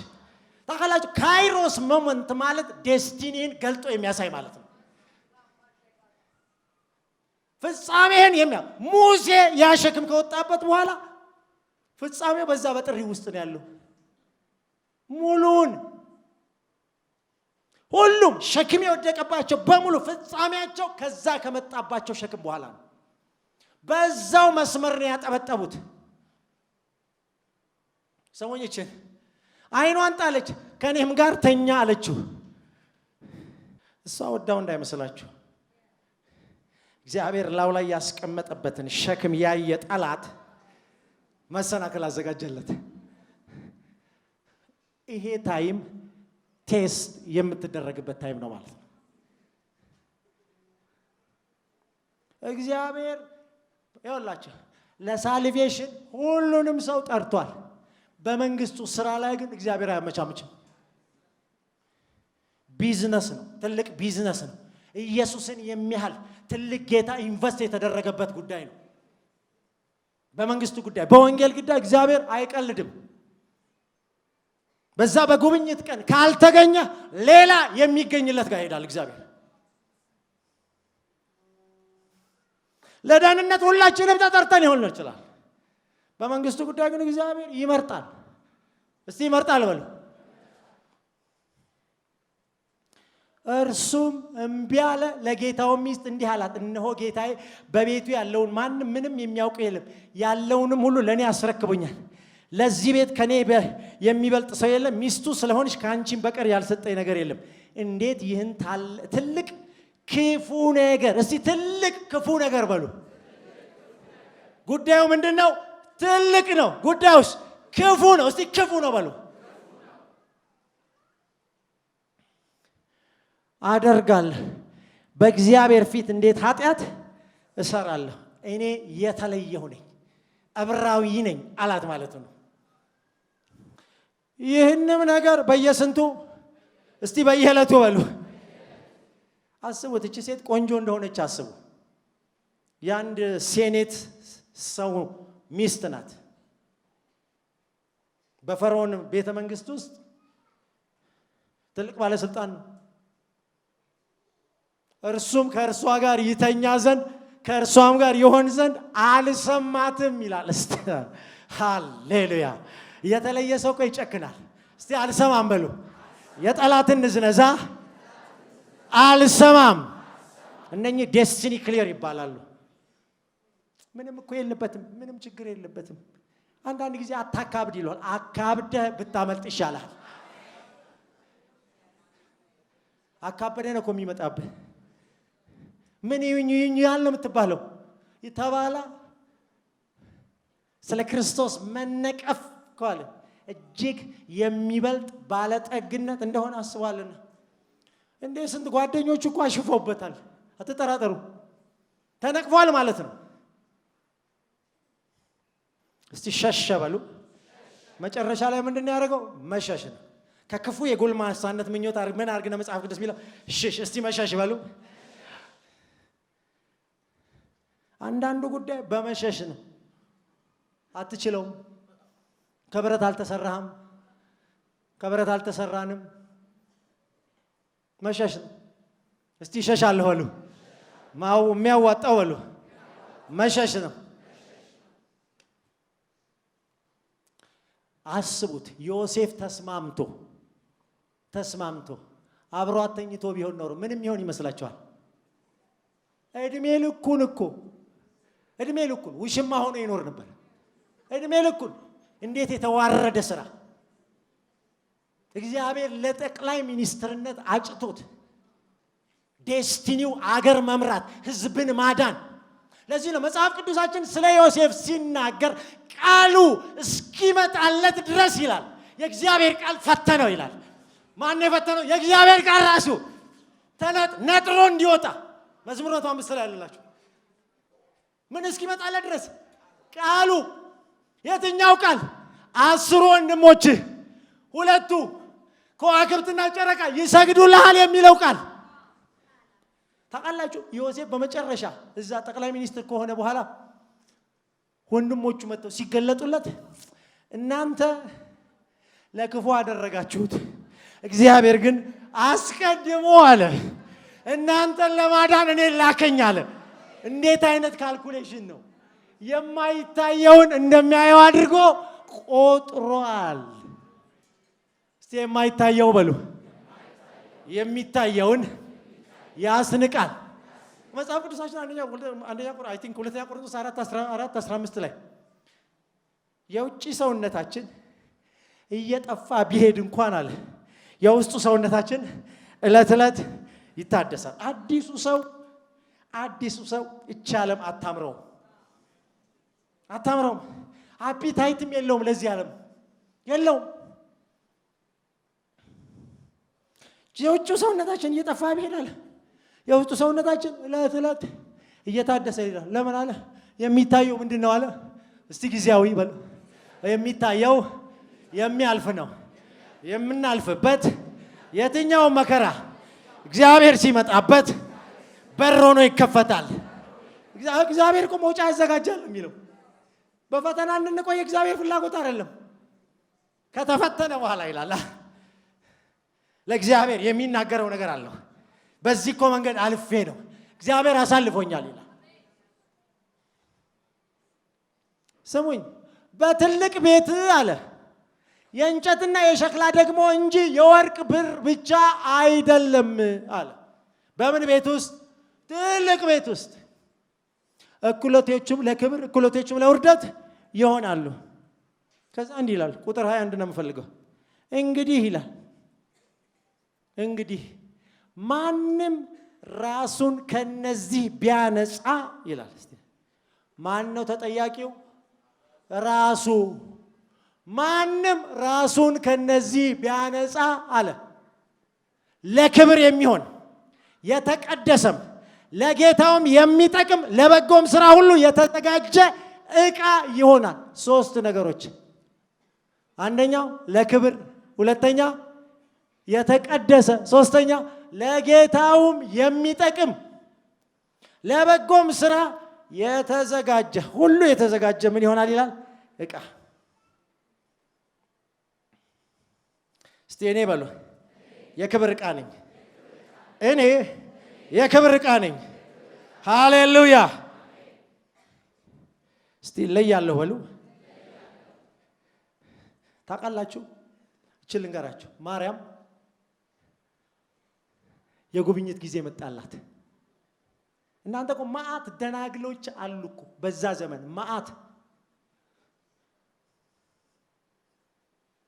ታውቃላችሁ ካይሮስ ሞመንት ማለት ዴስቲኒን ገልጦ የሚያሳይ ማለት ነው። ፍጻሜን ሙሴ ያሸክም ከወጣበት በኋላ ፍጻሜው በዛ በጥሪ ውስጥ ነው ያለው። ሙሉን ሁሉም ሸክም የወደቀባቸው በሙሉ ፍጻሜያቸው ከዛ ከመጣባቸው ሸክም በኋላ ነው። በዛው መስመር ነው ያጠበጠቡት። ሰሞኞችን ዓይኗን ጣለች፣ ከኔም ጋር ተኛ አለችው። እሷ ወዳው እንዳይመስላችሁ እግዚአብሔር ላው ላይ ያስቀመጠበትን ሸክም ያየ ጠላት መሰናክል አዘጋጀለት። ይሄ ታይም ቴስት የምትደረግበት ታይም ነው ማለት ነው። እግዚአብሔር ይኸውላችሁ ለሳልቬሽን ሁሉንም ሰው ጠርቷል። በመንግስቱ ስራ ላይ ግን እግዚአብሔር አያመቻምችም። ቢዝነስ ነው፣ ትልቅ ቢዝነስ ነው። ኢየሱስን የሚያህል ትልቅ ጌታ ኢንቨስት የተደረገበት ጉዳይ ነው። በመንግስቱ ጉዳይ፣ በወንጌል ጉዳይ እግዚአብሔር አይቀልድም። በዛ በጉብኝት ቀን ካልተገኘ ሌላ የሚገኝለት ጋር ይሄዳል እግዚአብሔር። ለደህንነት ሁላችንም ተጠርተን ይሆን ይችላል። በመንግስቱ ጉዳይ ግን እግዚአብሔር ይመርጣል። እስቲ ይመርጣል በሉ። እርሱም እምቢ አለ። ለጌታው ሚስት እንዲህ አላት፣ እነሆ ጌታዬ በቤቱ ያለውን ማንም ምንም የሚያውቅ የለም፣ ያለውንም ሁሉ ለኔ ያስረክቡኛል። ለዚህ ቤት ከኔ የሚበልጥ ሰው የለም። ሚስቱ ስለሆንሽ ከአንቺም በቀር ያልሰጠኝ ነገር የለም። እንዴት ይህን ትልቅ ክፉ ነገር፣ እስቲ ትልቅ ክፉ ነገር በሉ። ጉዳዩ ምንድነው? ትልቅ ነው። ጉዳዩስ ክፉ ነው። እስቲ ክፉ ነው በሉ። አደርጋለሁ በእግዚአብሔር ፊት እንዴት ኃጢአት እሰራለሁ? እኔ የተለየሁ ነኝ፣ ዕብራዊ ነኝ አላት ማለት ነው። ይህንም ነገር በየስንቱ እስቲ በየዕለቱ በሉ። አስቡት፣ እቺ ሴት ቆንጆ እንደሆነች አስቡ። የአንድ ሴኔት ሰው ሚስት ናት። በፈርዖን ቤተ መንግስት ውስጥ ትልቅ ባለስልጣን ነው። እርሱም ከእርሷ ጋር ይተኛ ዘንድ ከእርሷም ጋር ይሆን ዘንድ አልሰማትም ይላል። እስቲ ሃሌሉያ! የተለየ ሰው እኮ ይጨክናል። እስቲ አልሰማም በሉ። የጠላትን ንዝነዛ አልሰማም። እነኚህ ዴስቲኒ ክሊር ይባላሉ። ምንም እኮ የለበትም፣ ምንም ችግር የለበትም። አንዳንድ ጊዜ አታካብድ ይሏል። አካብደህ ብታመልጥ ይሻላል። አካበደህ ነው እኮ የሚመጣብህ። ምን ይሁን ያል ነው የምትባለው። ይተባላ ስለ ክርስቶስ መነቀፍ ካለ እጅግ የሚበልጥ ባለጠግነት እንደሆነ አስቧልና እንዴ ስንት ጓደኞቹ እኮ አሽፎበታል አትጠራጠሩ ተነቅፏል ማለት ነው እስቲ ሸሸበሉ መጨረሻ ላይ ምንድነው ያደረገው መሸሽ ነው ከክፉ የጎልማሳነት ምኞት ምን አርግና መጽሐፍ ቅዱስ የሚለው ሽሽ እስቲ መሸሽ በሉ አንዳንዱ ጉዳይ በመሸሽ ነው አትችለውም ከብረት አልተሰራህም ከብረት አልተሰራንም መሸሽ ነው እስቲ ሸሻለሁ በሉ ማው የሚያዋጣው በሉ መሸሽ ነው አስቡት ዮሴፍ ተስማምቶ አብሯት ተኝቶ ቢሆን ኖሮ ምንም ይሆን ይመስላችኋል እድሜ ልኩን ውሽማ ሆኖ ይኖር ነበር እድሜ ልኩን እንዴት የተዋረደ ስራ እግዚአብሔር ለጠቅላይ ሚኒስትርነት አጭቶት ዴስቲኒው አገር መምራት ህዝብን ማዳን ለዚህ ነው መጽሐፍ ቅዱሳችን ስለ ዮሴፍ ሲናገር ቃሉ እስኪመጣለት ድረስ ይላል የእግዚአብሔር ቃል ፈተነው ይላል ማን የፈተነው የእግዚአብሔር ቃል ራሱ ነጥሮ እንዲወጣ መዝሙር 105 ላይ ያለላችሁ ምን እስኪመጣለት ድረስ ቃሉ የትኛው ቃል 10 ወንድሞች ሁለቱ ከዋክብትና ጨረቃ ይሰግዱልሃል የሚለው ቃል ታቃላችሁ ዮሴፍ በመጨረሻ እዛ ጠቅላይ ሚኒስትር ከሆነ በኋላ ወንድሞቹ መጥተው ሲገለጡለት እናንተ ለክፉ አደረጋችሁት እግዚአብሔር ግን አስቀድሞ አለ እናንተን ለማዳን እኔ ላከኝ አለ እንዴት አይነት ካልኩሌሽን ነው የማይታየውን እንደሚያየው አድርጎ ቆጥሯል እስቲ የማይታየው በሉ የሚታየውን ያስንቃል መጽሐፍ ቅዱሳችን ሁለተኛ ቆሮንቶስ 4:15 ላይ የውጭ ሰውነታችን እየጠፋ ቢሄድ እንኳን አለ የውስጡ ሰውነታችን እለት እለት ይታደሳል አዲሱ ሰው እቻለም አታምረውም አፒታይትም የለውም ለዚህ ዓለም የለውም የውጭ ሰውነታችን እየጠፋ ቢሄዳል የውስጡ ሰውነታችን እለት እለት እየታደሰ ይላል ለምን አለ የሚታየው ምንድነው አለ እስቲ ጊዜያዊ በሉ የሚታየው የሚያልፍ ነው የምናልፍበት የትኛው መከራ እግዚአብሔር ሲመጣበት በር ሆኖ ይከፈታል እግዚአብሔር እኮ መውጫ ያዘጋጃል የሚለው በፈተና እንድንቆይ እግዚአብሔር ፍላጎት አይደለም ከተፈተነ በኋላ ይላል ለእግዚአብሔር የሚናገረው ነገር አለው በዚህ እኮ መንገድ አልፌ ነው እግዚአብሔር አሳልፎኛል ይላል ስሙኝ በትልቅ ቤት አለ የእንጨትና የሸክላ ደግሞ እንጂ የወርቅ ብር ብቻ አይደለም አለ በምን ቤት ውስጥ ትልቅ ቤት ውስጥ እኩሌቶቹም ለክብር እኩሌቶቹም ለውርደት ይሆናሉ ከዛ እንዲህ ይላል ቁጥር 21 ነው የምፈልገው እንግዲህ ይላል እንግዲህ ማንም ራሱን ከነዚህ ቢያነጻ ይላል እስቲ ማን ነው ተጠያቂው ራሱ ማንም ራሱን ከነዚህ ቢያነጻ አለ ለክብር የሚሆን የተቀደሰም ለጌታውም የሚጠቅም ለበጎም ስራ ሁሉ የተዘጋጀ ዕቃ ይሆናል 3 ነገሮች አንደኛው ለክብር ሁለተኛ የተቀደሰ ሶስተኛ ለጌታውም የሚጠቅም ለበጎም ስራ የተዘጋጀ ሁሉ የተዘጋጀ ምን ይሆናል ይላል ዕቃ እስቲ እኔ በሉ የክብር ዕቃ ነኝ እኔ የክብር ዕቃ ነኝ ሃሌሉያ እስቲ ለያለሁ በሉ ታውቃላችሁ እችል ልንገራችሁ ማርያም የጉብኝት ጊዜ መጣላት እናንተ እኮ ማአት ደናግሎች አሉኩ በዛ ዘመን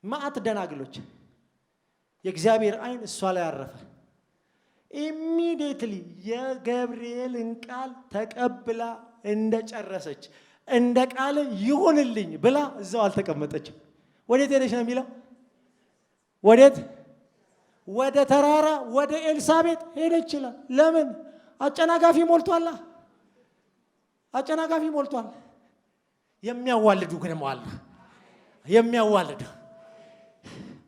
ማአት ደናግሎች የእግዚአብሔር አይን እሷ ላይ አረፈ ኢሚዲየትሊ የገብርኤልን ቃል ተቀብላ እንደጨረሰች እንደ ቃል ይሁንልኝ ብላ እዛው አልተቀመጠችም ወዴት ሄደች ነው የሚለው? ወዴት? ወደ ተራራ ወደ ኤልሳቤጥ ሄደች ይላል። ለምን? አጨናጋፊ ሞልቷል። አጨናጋፊ ሞልቷል። የሚያዋልዱ ግን አለ። የሚያዋልዱ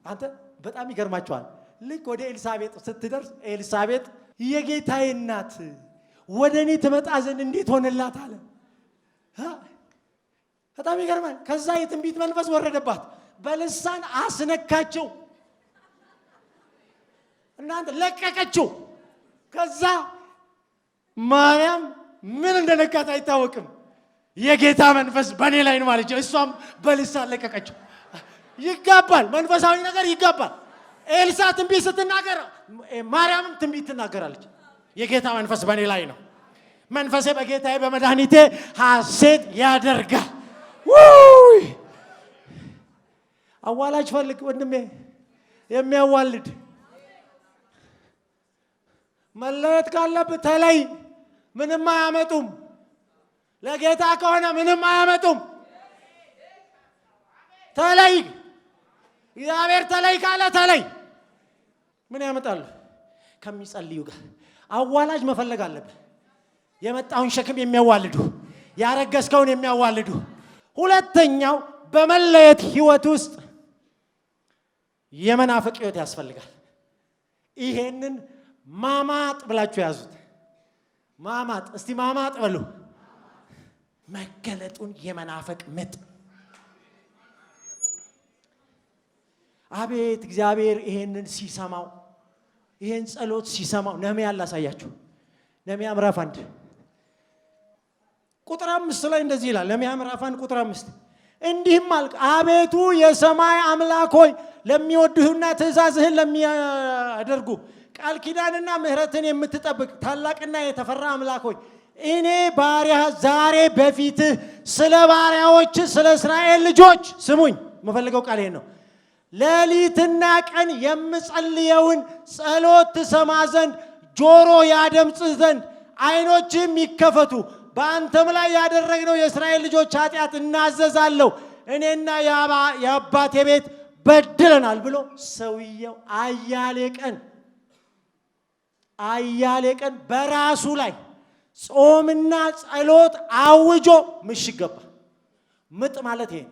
አንተ በጣም ይገርማቸዋል። ልክ ወደ ኤልሳቤጥ ስትደርስ ኤልሳቤጥ የጌታዬ እናት ወደ እኔ ትመጣ ዘንድ እንዴት ሆነላት አለ። በጣም ይገርማል። ከዛ የትንቢት መንፈስ ወረደባት፣ በልሳን አስነካቸው፣ እናንተ ለቀቀችው። ከዛ ማርያም ምን እንደነካት አይታወቅም። የጌታ መንፈስ በእኔ ላይ ነው ማለች። እሷም በልሳን ለቀቀችው። ይጋባል፣ መንፈሳዊ ነገር ይጋባል። ኤልሳ ትንቢት ስትናገር ማርያምም ትንቢት ትናገራለች። የጌታ መንፈስ በእኔ ላይ ነው፣ መንፈሴ በጌታዬ በመድኃኒቴ ሐሴት ያደርጋል። አዋላጅ ፈልግ ወንድሜ፣ የሚያዋልድ መለየት ካለብህ ተለይ። ምንም አያመጡም። ለጌታ ከሆነ ምንም አያመጡም። ተለይ። እግዚአብሔር ተለይ ካለ ተለይ። ምን ያመጣሉ? ከሚጸልዩ ጋር አዋላጅ መፈለግ አለብህ። የመጣውን ሸክም የሚያዋልዱ፣ ያረገዝከውን የሚያዋልዱ። ሁለተኛው በመለየት ህይወት ውስጥ የመናፍቅ ህይወት ያስፈልጋል። ይሄንን ማማጥ ብላችሁ ያዙት። ማማጥ፣ እስቲ ማማጥ በሉ። መገለጡን የመናፍቅ ምጥ። አቤት እግዚአብሔር ይሄንን ሲሰማው፣ ይሄን ጸሎት ሲሰማው ነህምያ ላሳያችሁ። ነህምያ ምዕራፍ 1 ቁጥር 5 ላይ እንደዚህ ይላል። ነህምያ ምዕራፍ 1 ቁጥር 5 እንዲህም አልክ፣ አቤቱ የሰማይ አምላክ ሆይ ለሚወዱህና ትእዛዝህን ለሚያደርጉ ቃል ኪዳንና ምሕረትን የምትጠብቅ ታላቅና የተፈራ አምላክ ሆይ እኔ ባሪያ ዛሬ በፊትህ ስለ ባሪያዎች ስለ እስራኤል ልጆች ስሙኝ፣ የምፈልገው ቃል ይሄን ነው። ሌሊትና ቀን የምጸልየውን ጸሎት ትሰማ ዘንድ ጆሮ ያደምጽ ዘንድ ዓይኖችም ይከፈቱ። በአንተም ላይ ያደረግነው የእስራኤል ልጆች ኃጢአት እናዘዛለሁ፣ እኔና የአባቴ ቤት በድለናል ብሎ ሰውየው አያሌ ቀን በራሱ ላይ ጾምና ጸሎት አውጆ ምሽግ ገባ። ምጥ ማለት ይሄ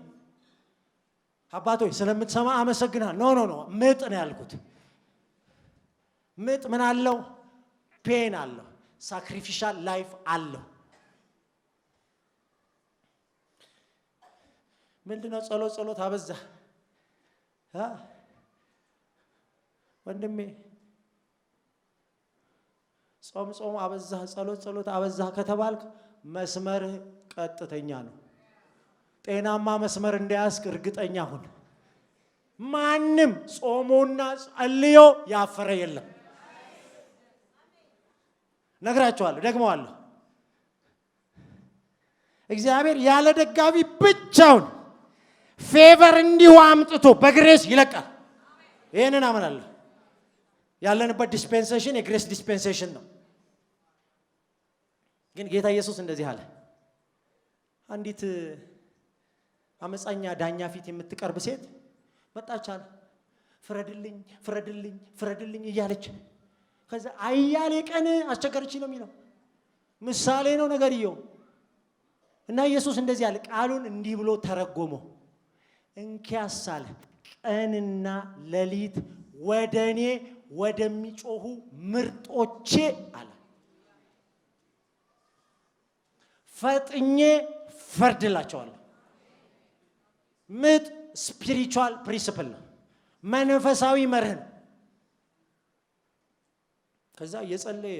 አባቶች ስለምትሰማ አመሰግናል። ኖ ምጥ ነው ያልኩት። ምጥ ምን አለው? ፔን አለው። ሳክሪፊሻል ላይፍ አለው። ምንድነው? ጸሎት አበዛ ወንድሜ። ጾም አበዛ፣ ጸሎት አበዛ ከተባልክ መስመርህ ቀጥተኛ ነው። ጤናማ መስመር እንዳያስክ እርግጠኛ ሁን። ማንም ጾሞና ጸልዮ ያፈረ የለም። ነግራቸዋለሁ፣ ደግመዋለሁ። እግዚአብሔር ያለ ደጋፊ ብቻውን ፌቨር እንዲሁ አምጥቶ በግሬስ ይለቃል። ይሄንን አምናለሁ። ያለንበት ዲስፔንሴሽን የግሬስ ዲስፔንሴሽን ነው። ግን ጌታ ኢየሱስ እንደዚህ አለ። አንዲት አመፀኛ ዳኛ ፊት የምትቀርብ ሴት መጣች አለ። ፍረድልኝ እያለች ከዛ አያሌ ቀን አስቸገረች ነው የሚለው። ምሳሌ ነው ነገርየው። እና ኢየሱስ እንደዚህ አለ። ቃሉን እንዲህ ብሎ ተረጎመው። እንኪያስ አለ ቀንና ሌሊት ወደ እኔ ወደሚጮሁ ምርጦቼ አለ ፈጥኜ ፈርድላቸዋለሁ። ምጥ ስፒሪቹዋል ፕሪንሲፕል ነው፣ መንፈሳዊ መርህ ነው። ከዛ እየጸለየ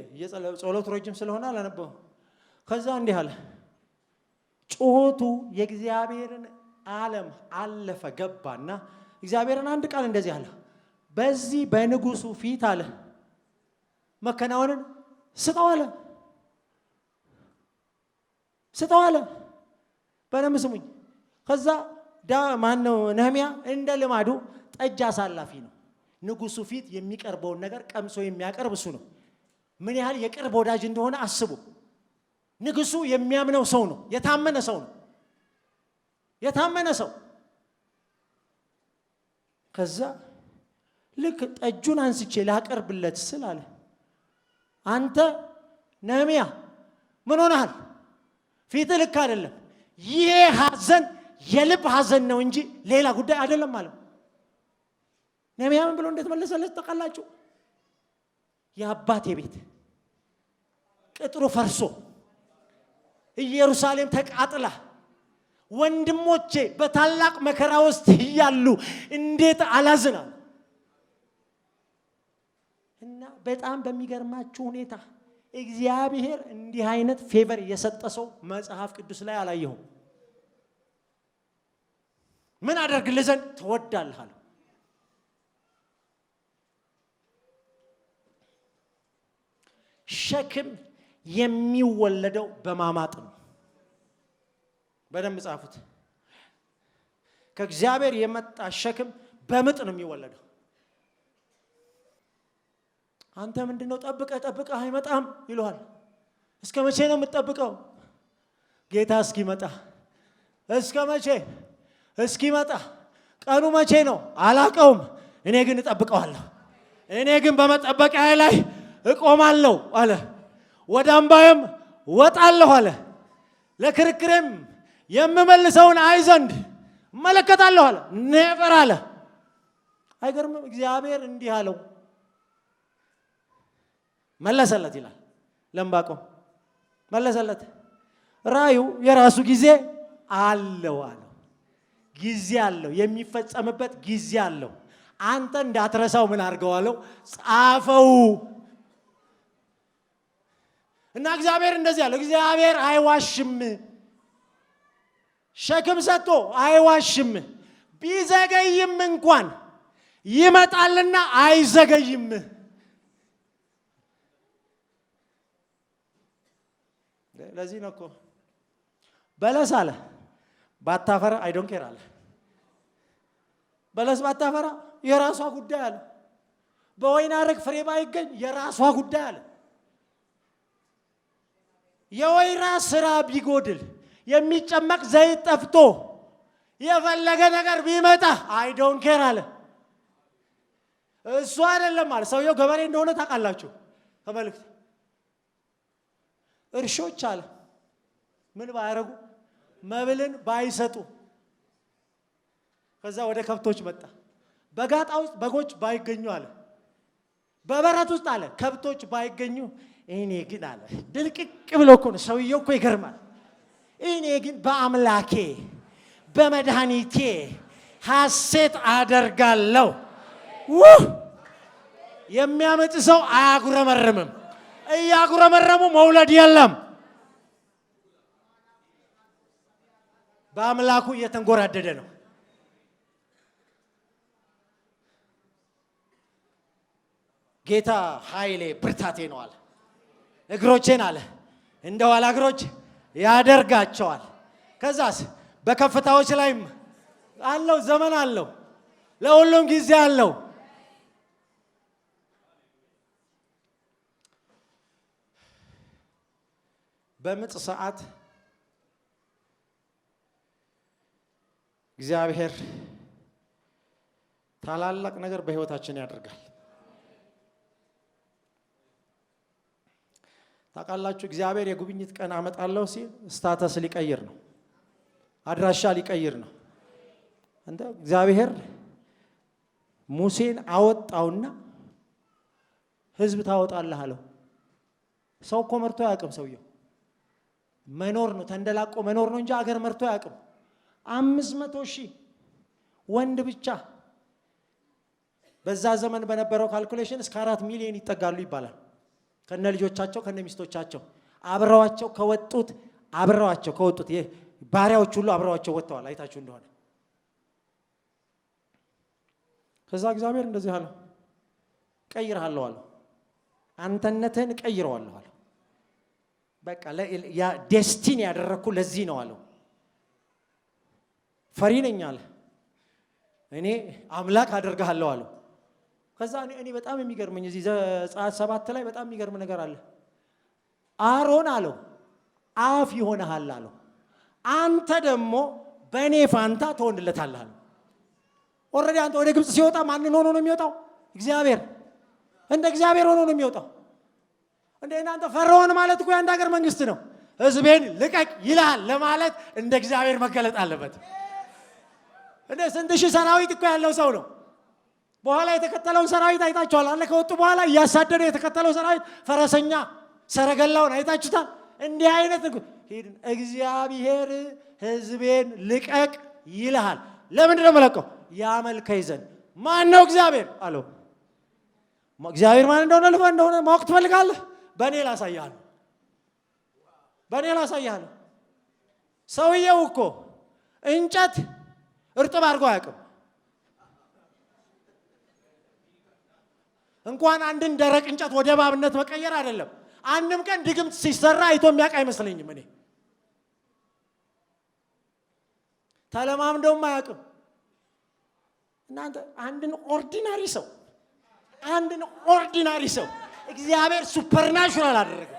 ጸሎት ረጅም ስለሆነ አላነበበም። ከዛ እንዲህ አለ። ጩኸቱ የእግዚአብሔርን ዓለም አለፈ ገባና እግዚአብሔርን አንድ ቃል እንደዚህ አለ። በዚህ በንጉሱ ፊት አለ መከናወንን ስጠው አለ። በደንብ ስሙኝ። ከዛ ማነው ነህምያ እንደ ልማዱ ጠጅ አሳላፊ ነው። ንጉሱ ፊት የሚቀርበውን ነገር ቀምሶ የሚያቀርብ እሱ ነው። ምን ያህል የቅርብ ወዳጅ እንደሆነ አስቡ። ንጉሱ የሚያምነው ሰው ነው። የታመነ ሰው ነው። ከዛ ልክ ጠጁን አንስቼ ላቀርብለት ስል አለ አንተ ነህምያ ምን ሆነሃል? ፊት ልክ አይደለም። ይሄ ሐዘን የልብ ሐዘን ነው እንጂ ሌላ ጉዳይ አይደለም አለ። ነህምያ ምን ብሎ እንዴት መለሰለት ታውቃላችሁ? የአባቴ ቤት ቅጥሩ ፈርሶ ኢየሩሳሌም ተቃጥላ ወንድሞቼ በታላቅ መከራ ውስጥ እያሉ እንዴት አላዝናል። እና በጣም በሚገርማችሁ ሁኔታ እግዚአብሔር እንዲህ አይነት ፌቨር የሰጠ ሰው መጽሐፍ ቅዱስ ላይ አላየሁም። ምን አደርግልህ ዘንድ ትወዳለህ አለ። ሸክም የሚወለደው በማማጥ ነው። በደንብ ጻፉት። ከእግዚአብሔር የመጣ ሸክም በምጥ ነው የሚወለደው። አንተ ምንድነው ጠብቀህ አይመጣም ይሏል። እስከ መቼ ነው የምትጠብቀው? ጌታ እስኪመጣ። እስከ መቼ? እስኪመጣ። ቀኑ መቼ ነው አላቀውም። እኔ ግን እጠብቀዋለሁ። እኔ ግን በመጠበቂያ ላይ እቆማለሁ አለ። ወደ አምባዬም ወጣለሁ አለ። ለክርክሬም የምመልሰውን አይ ዘንድ እመለከታለሁ አለ። ኔቨር አለ። አይገርምም? እግዚአብሔር እንዲህ አለው መለሰለት ይላል። ለዕንባቆም መለሰለት። ራዩ የራሱ ጊዜ አለው አለው። ጊዜ አለው፣ የሚፈጸምበት ጊዜ አለው። አንተ እንዳትረሳው ምን አድርገው አለው? ጻፈው። እና እግዚአብሔር እንደዚህ አለው። እግዚአብሔር አይዋሽም። ሸክም ሰጥቶ አይዋሽም። ቢዘገይም እንኳን ይመጣልና አይዘገይም። ለዚህ ነው እኮ በለስ አለ ባታፈራ አይ ዶንት ኬር አለ። በለስ ባታፈራ የራሷ ጉዳይ አለ። በወይን አረግ ፍሬ ባይገኝ የራሷ ጉዳይ አለ። የወይራ ስራ ቢጎድል የሚጨመቅ ዘይት ጠፍቶ የፈለገ ነገር ቢመጣ አይ ዶንት ኬር አለ። እሱ አይደለም አለ። ሰውየው ገበሬ እንደሆነ ታውቃላችሁ። ተመልክቱ። እርሾች አለ ምን ባያረጉ መብልን ባይሰጡ። ከዛ ወደ ከብቶች መጣ። በጋጣ ውስጥ በጎች ባይገኙ አለ። በበረት ውስጥ አለ ከብቶች ባይገኙ እኔ ግን አለ ድልቅቅ ብሎ እኮ ነው ሰውየው እኮ ይገርማል። እኔ ግን በአምላኬ በመድኃኒቴ ሐሴት አደርጋለሁ። የሚያመጥ ሰው አያጉረመርምም። እያጉረመረሙ መውለድ የለም። በአምላኩ እየተንጎራደደ ነው። ጌታ ኃይሌ ብርታቴ ነው አለ። እግሮቼን አለ እንደ ዋላ እግሮች ያደርጋቸዋል። ከዛስ በከፍታዎች ላይም አለው ዘመን አለው። ለሁሉም ጊዜ አለው። በምጥ ሰዓት እግዚአብሔር ታላላቅ ነገር በህይወታችን ያደርጋል። ታውቃላችሁ እግዚአብሔር የጉብኝት ቀን አመጣለሁ ሲል ስታተስ ሊቀይር ነው። አድራሻ ሊቀይር ነው። እንደ እግዚአብሔር ሙሴን አወጣውና ህዝብ ታወጣለህ አለው። ሰው እኮ መርቶ አያውቅም። ሰውየው መኖር ነው ተንደላቆ መኖር ነው እንጂ አገር መርቶ አያውቅም። 500,000 ወንድ ብቻ በዛ ዘመን በነበረው ካልኩሌሽን እስከ 4 ሚሊዮን ይጠጋሉ ይባላል። ከነ ልጆቻቸው ከነ ሚስቶቻቸው አብረዋቸው ከወጡት ባሪያዎች ሁሉ አብረዋቸው ወጥተዋል። አይታችሁ እንደሆነ ከዛ እግዚአብሔር እንደዚህ አለው ቀይርሃለሁ አለው። አንተነትህን ቀይረዋለሁ አለው። በቃ ያ ዴስቲኒ ያደረኩ ለዚህ ነው አለው። ፈሪ ነኝ አለ። እኔ አምላክ አደርግሃለሁ አለው። ከዛ እኔ በጣም የሚገርመኝ እዚህ ዘጸአት 7 ላይ በጣም የሚገርም ነገር አለ። አሮን አለው አፍ ይሆነሃል አለው። አንተ ደግሞ በእኔ ፋንታ ትሆንለታለህ አለው። ኦሬዲ አንተ ወደ ግብጽ ሲወጣ ማንን ሆኖ ነው የሚወጣው? እግዚአብሔር። እንደ እግዚአብሔር ሆኖ ነው የሚወጣው። እንደ እናንተ ፈርዖን ማለት እኮ የአንድ ሀገር መንግስት ነው። ህዝቤን ልቀቅ ይላል ለማለት እንደ እግዚአብሔር መገለጥ አለበት። እንደ ስንት ሺህ ሰራዊት እኮ ያለው ሰው ነው። በኋላ የተከተለውን ሰራዊት አይታችኋል አለ። ከወጡ በኋላ እያሳደደ የተከተለው ሰራዊት ፈረሰኛ ሰረገላውን አይታችሁታል። እንዲህ አይነት እግዚአብሔር ህዝቤን ልቀቅ ይልሃል። ለምንድን ነው መለቀው? ያመልከኝ ዘንድ። ማን ነው እግዚአብሔር አለው። እግዚአብሔር ማን እንደሆነ ማወቅ ትፈልጋለህ? በእኔ ላሳያለሁ። ሰውየው እኮ እንጨት እርጥብ አድርጎ አያውቅም። እንኳን አንድን ደረቅ እንጨት ወደ እባብነት መቀየር አይደለም፣ አንድም ቀን ድግምት ሲሰራ አይቶ የሚያውቅ አይመስለኝም። እኔ ተለማምደውም አያውቅም። እናንተ አንድን ኦርዲናሪ ሰው እግዚአብሔር ሱፐርናቹራል አደረገ።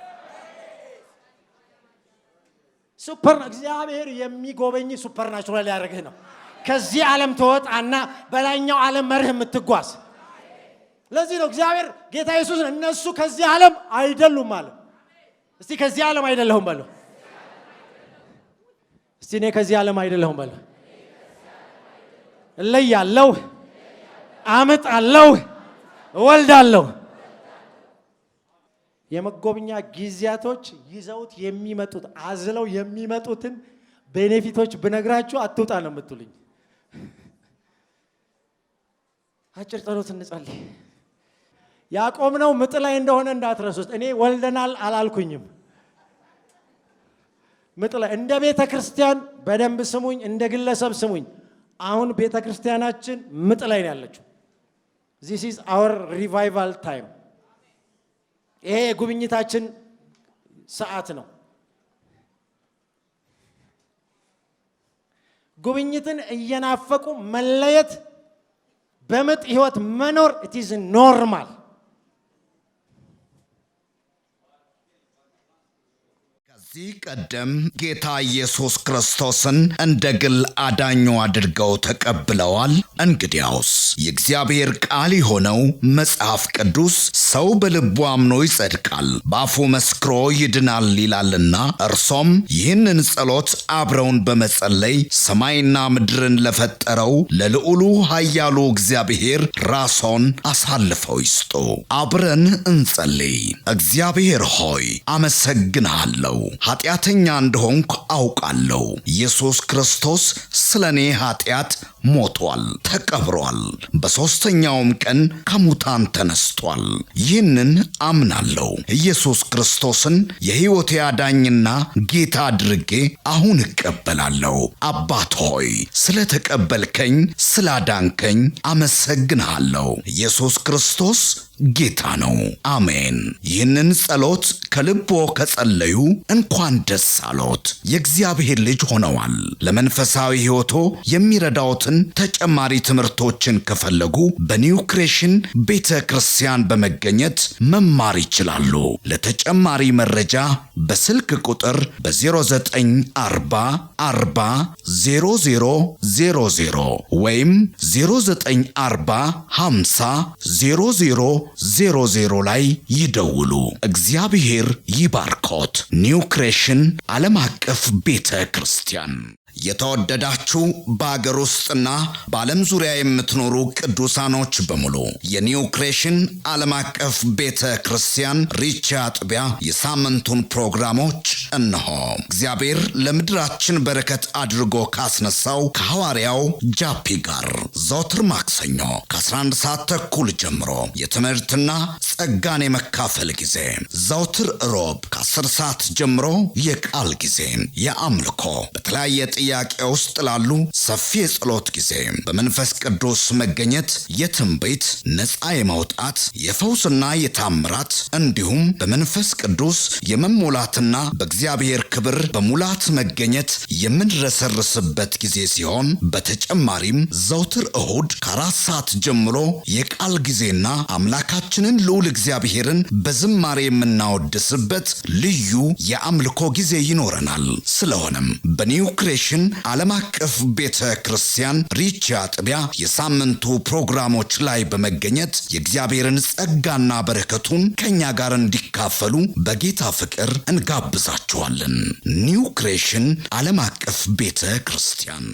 እግዚአብሔር የሚጎበኝ ሱፐርናቹራል ያደረግህ ነው። ከዚህ ዓለም ተወጣና በላይኛው ዓለም መርህ የምትጓዝ። ለዚህ ነው እግዚአብሔር ጌታ ኢየሱስ እነሱ ከዚህ ዓለም አይደሉም አለ። እስቲ ከዚህ ዓለም አይደለሁም በለው። እስቲ እኔ ከዚህ ዓለም አይደለሁም በለው። እለያለሁ፣ አመጣለሁ፣ እወልዳለሁ። የመጎብኛ ጊዜያቶች ይዘውት የሚመጡት አዝለው የሚመጡትን ቤኔፊቶች ብነግራችሁ አትውጣ ነው የምትሉኝ። አጭር ጸሎት እንጸልይ። ያቆምነው ምጥ ላይ እንደሆነ እንዳትረሱት። እኔ ወልደናል አላልኩኝም። ምጥ ላይ እንደ ቤተ ክርስቲያን በደንብ ስሙኝ፣ እንደ ግለሰብ ስሙኝ። አሁን ቤተ ክርስቲያናችን ምጥ ላይ ነው ያለችው። This is our revival time። ይሄ የጉብኝታችን ሰዓት ነው። ጉብኝትን እየናፈቁ መለየት፣ በምጥ ህይወት መኖር it is normal። ከዚህ ቀደም ጌታ ኢየሱስ ክርስቶስን እንደ ግል አዳኙ አድርገው ተቀብለዋል። እንግዲያውስ የእግዚአብሔር ቃል የሆነው መጽሐፍ ቅዱስ ሰው በልቡ አምኖ ይጸድቃል፣ በአፉ መስክሮ ይድናል ይላልና እርሶም ይህንን ጸሎት አብረውን በመጸለይ ሰማይና ምድርን ለፈጠረው ለልዑሉ ኃያሉ እግዚአብሔር ራስዎን አሳልፈው ይስጡ። አብረን እንጸልይ። እግዚአብሔር ሆይ አመሰግንሃለሁ። ኃጢአተኛ እንደሆንኩ አውቃለሁ። ኢየሱስ ክርስቶስ ስለኔ ኃጢአት ሞቷል፣ ተቀብሯል፣ በሦስተኛውም ቀን ከሙታን ተነስቷል። ይህንን አምናለሁ። ኢየሱስ ክርስቶስን የሕይወቴ አዳኝና ጌታ አድርጌ አሁን እቀበላለሁ። አባት ሆይ ስለተቀበልከኝ፣ ስላዳንከኝ አመሰግንሃለሁ። ኢየሱስ ክርስቶስ ጌታ ነው። አሜን። ይህንን ጸሎት ከልቦ ከጸለዩ እንኳን ደስ አሎት፣ የእግዚአብሔር ልጅ ሆነዋል። ለመንፈሳዊ ሕይወቶ የሚረዳዎትን ተጨማሪ ትምህርቶችን ከፈለጉ በኒው ክሬሽን ቤተ ክርስቲያን በመገኘት መማር ይችላሉ። ለተጨማሪ መረጃ በስልክ ቁጥር በ0940 40 0000 ወይም 0940 50 0000 ላይ ይደውሉ። እግዚአብሔር ይባርኮት። ኒው ክሬሽን ዓለም አቀፍ ቤተ ክርስቲያን። የተወደዳችሁ በአገር ውስጥና በዓለም ዙሪያ የምትኖሩ ቅዱሳኖች በሙሉ የኒው ክሬሽን ዓለም አቀፍ ቤተ ክርስቲያን ሪቻ አጥቢያ የሳምንቱን ፕሮግራሞች እነሆ። እግዚአብሔር ለምድራችን በረከት አድርጎ ካስነሳው ከሐዋርያው ጃፒ ጋር ዘወትር ማክሰኞ ከ11 ሰዓት ተኩል ጀምሮ የትምህርትና ጸጋን የመካፈል ጊዜ፣ ዘወትር ሮብ ከ10 ሰዓት ጀምሮ የቃል ጊዜ፣ የአምልኮ በተለያየ ጥያቄ ውስጥ ላሉ ሰፊ የጸሎት ጊዜ፣ በመንፈስ ቅዱስ መገኘት የትንቢት ነፃ የማውጣት የፈውስና የታምራት እንዲሁም በመንፈስ ቅዱስ የመሞላትና በእግዚአብሔር ክብር በሙላት መገኘት የምንረሰርስበት ጊዜ ሲሆን በተጨማሪም ዘወትር እሁድ ከ4 ሰዓት ጀምሮ የቃል ጊዜና አምላካችንን ልዑል እግዚአብሔርን በዝማሬ የምናወድስበት ልዩ የአምልኮ ጊዜ ይኖረናል። ስለሆነም በኒው ክሬሽን ዓለም አቀፍ ቤተ ክርስቲያን ሪቻ አጥቢያ የሳምንቱ ፕሮግራሞች ላይ በመገኘት የእግዚአብሔርን ጸጋና በረከቱን ከኛ ጋር እንዲካፈሉ በጌታ ፍቅር እንጋብዛችኋለን። ኒው ክሬሽን ዓለም አቀፍ ቤተ ክርስቲያን